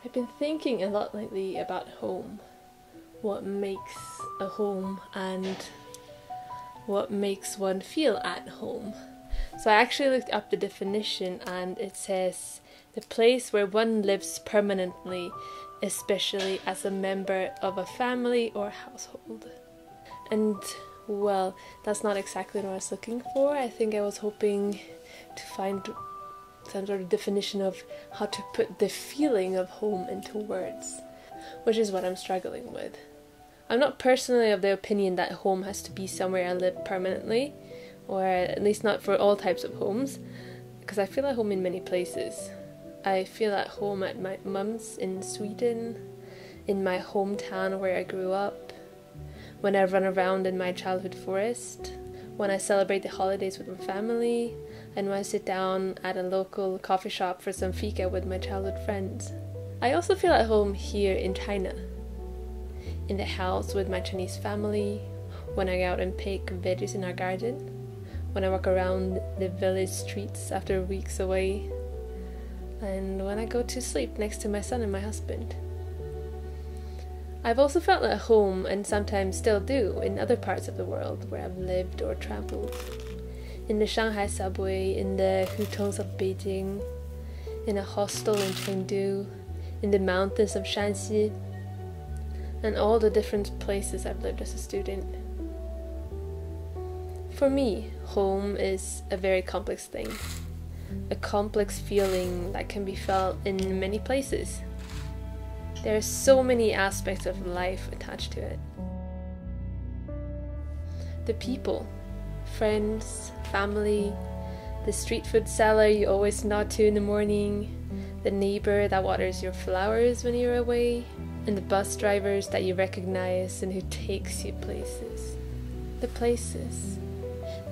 I've been thinking a lot lately about home. What makes a home and what makes one feel at home. So I actually looked up the definition and it says the place where one lives permanently, especially as a member of a family or household. And well, that's not exactly what I was looking for. I think I was hoping to find some sort of definition of how to put the feeling of home into words, which is what I'm struggling with. I'm not personally of the opinion that home has to be somewhere I live permanently, or at least not for all types of homes, because I feel at home in many places. I feel at home at my mum's in Sweden, in my hometown where I grew up, when I run around in my childhood forest, when I celebrate the holidays with my family, and when I sit down at a local coffee shop for some fika with my childhood friends. I also feel at home here in China, in the house with my Chinese family, when I go out and pick veggies in our garden, when I walk around the village streets after weeks away, and when I go to sleep next to my son and my husband. I've also felt at home, and sometimes still do, in other parts of the world where I've lived or traveled. In the Shanghai subway, in the Hutongs of Beijing, in a hostel in Chengdu, in the mountains of Shanxi, and all the different places I've lived as a student. For me, home is a very complex thing. A complex feeling that can be felt in many places. There are so many aspects of life attached to it. The people, friends, family, the street food seller you always nod to in the morning, the neighbor that waters your flowers when you're away, and the bus drivers that you recognize and who takes you places. The places,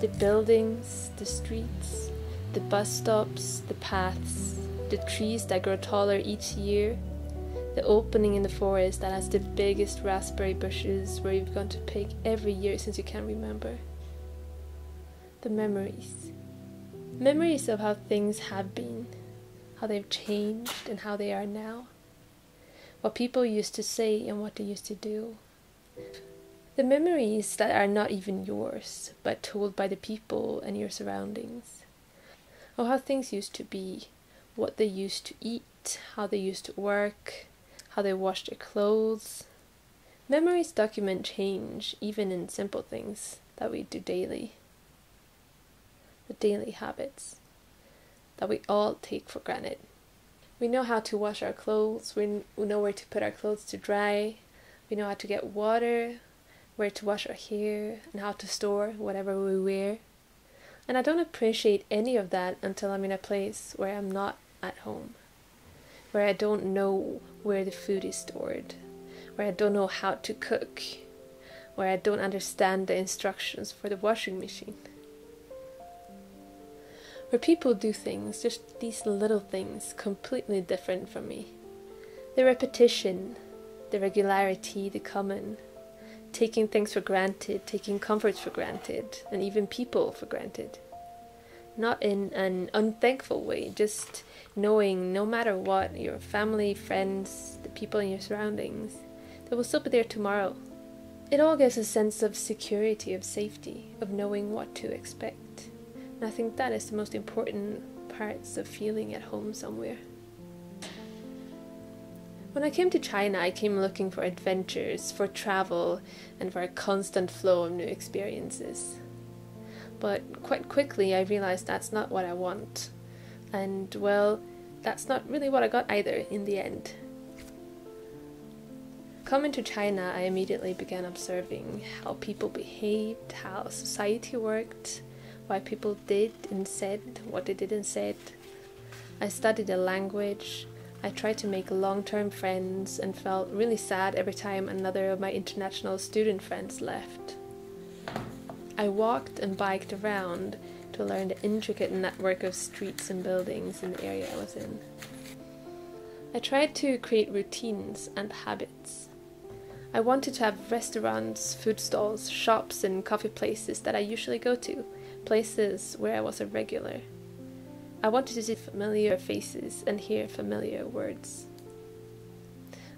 the buildings, the streets, the bus stops, the paths, the trees that grow taller each year, the opening in the forest that has the biggest raspberry bushes where you've gone to pick every year since you can remember. The memories. Memories of how things have been, how they've changed and how they are now. What people used to say and what they used to do. The memories that are not even yours, but told by the people and your surroundings. Of how things used to be, what they used to eat, how they used to work, how they washed their clothes. Memories document change, even in simple things that we do daily. The daily habits that we all take for granted. We know how to wash our clothes, we know where to put our clothes to dry, we know how to get water, where to wash our hair, and how to store whatever we wear. And I don't appreciate any of that until I'm in a place where I'm not at home, where I don't know where the food is stored, where I don't know how to cook, where I don't understand the instructions for the washing machine. Where people do things, just these little things, completely different from me. The repetition, the regularity, the common, taking things for granted, taking comforts for granted, and even people for granted. Not in an unthankful way, just knowing no matter what, your family, friends, the people in your surroundings, they will still be there tomorrow. It all gives a sense of security, of safety, of knowing what to expect. And I think that is the most important parts of feeling at home somewhere. When I came to China, I came looking for adventures, for travel, and for a constant flow of new experiences. But quite quickly I realized that's not what I want. And well, that's not really what I got either in the end. Coming to China, I immediately began observing how people behaved, how society worked, why people did and said what they did and said. I studied the language. I tried to make long-term friends and felt really sad every time another of my international student friends left. I walked and biked around to learn the intricate network of streets and buildings in the area I was in. I tried to create routines and habits. I wanted to have restaurants, food stalls, shops and coffee places that I usually go to, places where I was a regular. I wanted to see familiar faces and hear familiar words.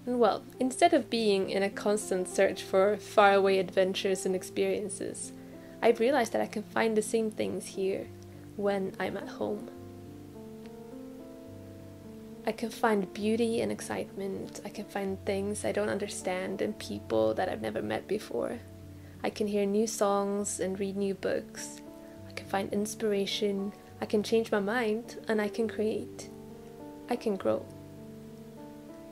And well, instead of being in a constant search for faraway adventures and experiences, I've realized that I can find the same things here when I'm at home. I can find beauty and excitement. I can find things I don't understand and people that I've never met before. I can hear new songs and read new books. I can find inspiration. I can change my mind and I can create. I can grow.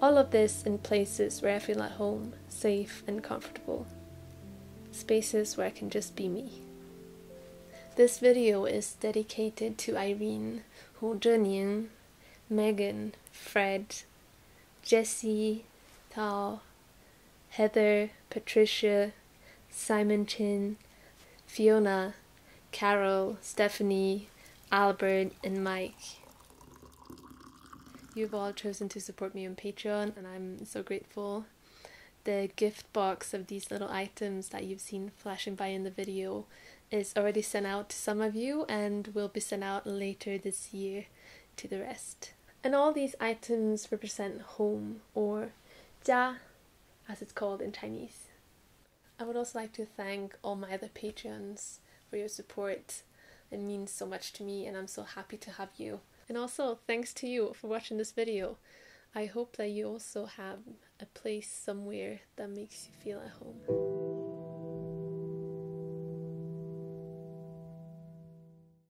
All of this in places where I feel at home, safe and comfortable. Spaces where I can just be me. This video is dedicated to Irene, Hutong, Megan, Fred, Jessie, Tao, Heather, Patricia, Simon Chin, Fiona, Carol, Stephanie, Albert, and Mike. You've all chosen to support me on Patreon, and I'm so grateful. The gift box of these little items that you've seen flashing by in the video is already sent out to some of you and will be sent out later this year to the rest. And all these items represent home, or 家, as it's called in Chinese. I would also like to thank all my other patrons for your support. It means so much to me and I'm so happy to have you. And also thanks to you for watching this video. I hope that you also have a place somewhere that makes you feel at home.